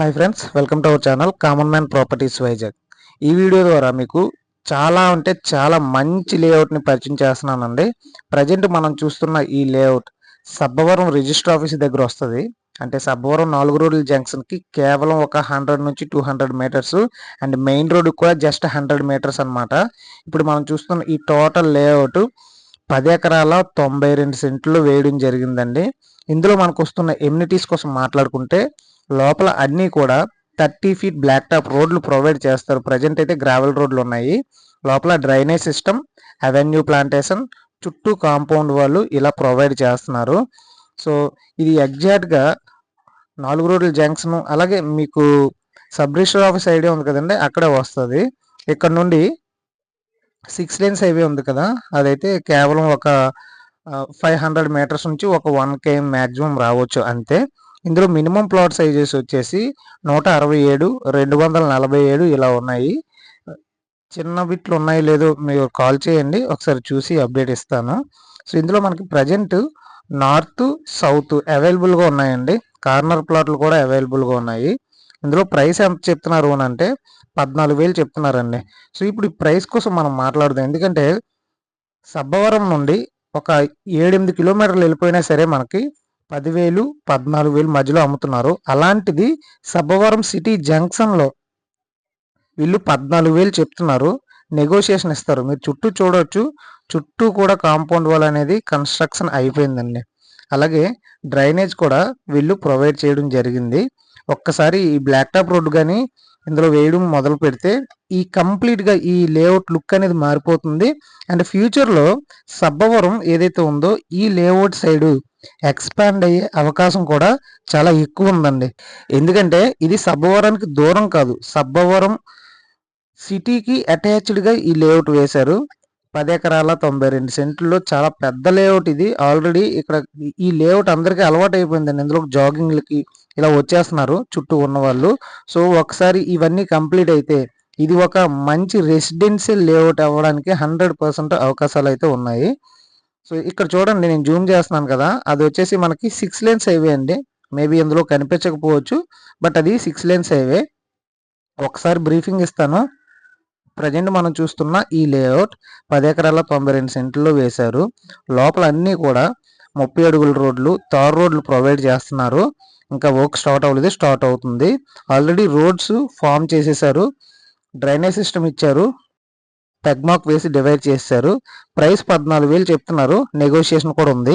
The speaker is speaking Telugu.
Hi friends, welcome to our channel common man properties Vizag. ఈ వీడియో ద్వారా మీకు చాలా మంచి లేఅవుట్ని పరిచయం చేస్తున్నానండి. ప్రజెంట్ మనం చూస్తున్న ఈ లేఅవుట్ సబ్బవరం రిజిస్టర్ ఆఫీస్ దగ్గర వస్తుంది. అంటే సబ్బవరం 4 రోడ్ల జంక్షన్కి కేవలం ఒక 100 నుంచి 200 మీటర్స్ అండ్ మెయిన్ రోడ్డు కూడా జస్ట్ 100 మీటర్స్ అనమాట. ఇప్పుడు మనం చూస్తున్న ఈ టోటల్ లేఅవుట్ 10 ఎకరాల 92 సెంట్లు వేయడం జరిగిందండి. ఇందులో మనకు వస్తున్న ఎమ్యూనిటీస్ కోసం మాట్లాడుకుంటే లోపల అన్నీ కూడా 30 ఫీట్ బ్లాక్ టాప్ రోడ్లు ప్రొవైడ్ చేస్తారు. ప్రజెంట్ అయితే గ్రావెల్ రోడ్లు ఉన్నాయి. లోపల డ్రైనేజ్ సిస్టమ్, అవెన్యూ ప్లాంటేషన్, చుట్టూ కాంపౌండ్ వాళ్ళు ఇలా ప్రొవైడ్ చేస్తున్నారు. సో ఇది ఎగ్జాక్ట్గా 4 రోడ్ల జంక్షన్, అలాగే మీకు సబ్ రిజిస్టర్ ఆఫీస్ ఐడియా ఉంది కదండి, అక్కడే వస్తుంది. ఇక్కడ నుండి 6 లేన్స్ హైవే ఉంది కదా, అదైతే కేవలం ఒక 500 మీటర్స్ నుంచి ఒక 1 km మ్యాక్సిమం రావచ్చు అంతే. ఇందులో మినిమం ప్లాట్ సైజెస్ వచ్చేసి 167, 247 ఇలా ఉన్నాయి. చిన్న బిట్లు ఉన్నాయి లేదో మీరు కాల్ చేయండి, ఒకసారి చూసి అప్డేట్ ఇస్తాను. సో ఇందులో మనకి ప్రజెంట్ నార్త్ సౌత్ అవైలబుల్గా ఉన్నాయండి. కార్నర్ ప్లాట్లు కూడా అవైలబుల్గా ఉన్నాయి. ఇందులో ప్రైస్ ఎంత చెప్తున్నారు అని అంటే 14,000 చెప్తున్నారండి. సో ఇప్పుడు ఈ ప్రైస్ కోసం మనం మాట్లాడదాం. ఎందుకంటే సబ్బవరం నుండి ఒక 7-8 కిలోమీటర్లు వెళ్ళిపోయినా సరే మనకి 10,000, 14,000 మధ్యలో అమ్ముతున్నారు. అలాంటిది సబ్బవరం సిటీ జంక్షన్లో వీళ్ళు 14,000 చెప్తున్నారు. నెగోషియేషన్ ఇస్తారు. మీరు చుట్టూ చూడవచ్చు, చుట్టూ కూడా కాంపౌండ్ వాల్ అనేది కన్స్ట్రక్షన్ అయిపోయిందండి. అలాగే డ్రైనేజ్ కూడా వీళ్ళు ప్రొవైడ్ చేయడం జరిగింది. ఒక్కసారి ఈ బ్లాక్ టాప్ రోడ్డు కానీ ఇందులో వేయడం మొదలు పెడితే ఈ కంప్లీట్గా ఈ లేఅవుట్ లుక్ అనేది మారిపోతుంది. అండ్ ఫ్యూచర్లో సబ్బవరం ఏదైతే ఉందో ఈ లేఅవుట్ సైడు ఎక్స్పాండ్ అయ్యే అవకాశం కూడా చాలా ఎక్కువ ఉందండి. ఎందుకంటే ఇది సబ్బవరానికి దూరం కాదు, సబ్బవరం సిటీకి అటాచ్డ్గా ఈ లేఅవుట్ వేశారు. 10 ఎకరాల 92 సెంట్లలో చాలా పెద్ద లేఅవుట్ ఇది. ఆల్రెడీ ఇక్కడ ఈ లేఅవుట్ అందరికీ అలవాటు అయిపోయిందండి. ఇందులో జాగింగ్లకి ఇలా వచ్చేస్తున్నారు చుట్టూ ఉన్న వాళ్ళు. సో ఒకసారి ఇవన్నీ కంప్లీట్ అయితే ఇది ఒక మంచి రెసిడెన్షియల్ లేఅవుట్ అవ్వడానికి 100% అవకాశాలు అయితే ఉన్నాయి. సో ఇక్కడ చూడండి, నేను జూమ్ చేస్తున్నాను కదా, అది వచ్చేసి మనకి 6 లేన్స్ హైవే అండి. మేబీ ఇందులో కనిపించకపోవచ్చు, బట్ అది 6 లేన్స్ హైవే. ఒకసారి బ్రీఫింగ్ ఇస్తాను. ప్రజెంట్ మనం చూస్తున్న ఈ లేఅవుట్ 10 ఎకరాల 92 సెంట్లలో వేశారు. లోపల అన్నీ కూడా 30 అడుగుల రోడ్లు, తార్ రోడ్లు ప్రొవైడ్ చేస్తున్నారు. ఇంకా వర్క్ స్టార్ట్ అవ్వలేదు, స్టార్ట్ అవుతుంది. ఆల్రెడీ రోడ్స్ ఫామ్ చేసేసారు, డ్రైనేజ్ సిస్టమ్ ఇచ్చారు, పెగ్మాక్ వేసి డివైడ్ చేశారు. ప్రైస్ 14,000 చెప్తున్నారు, నెగోషియేషన్ కూడా ఉంది.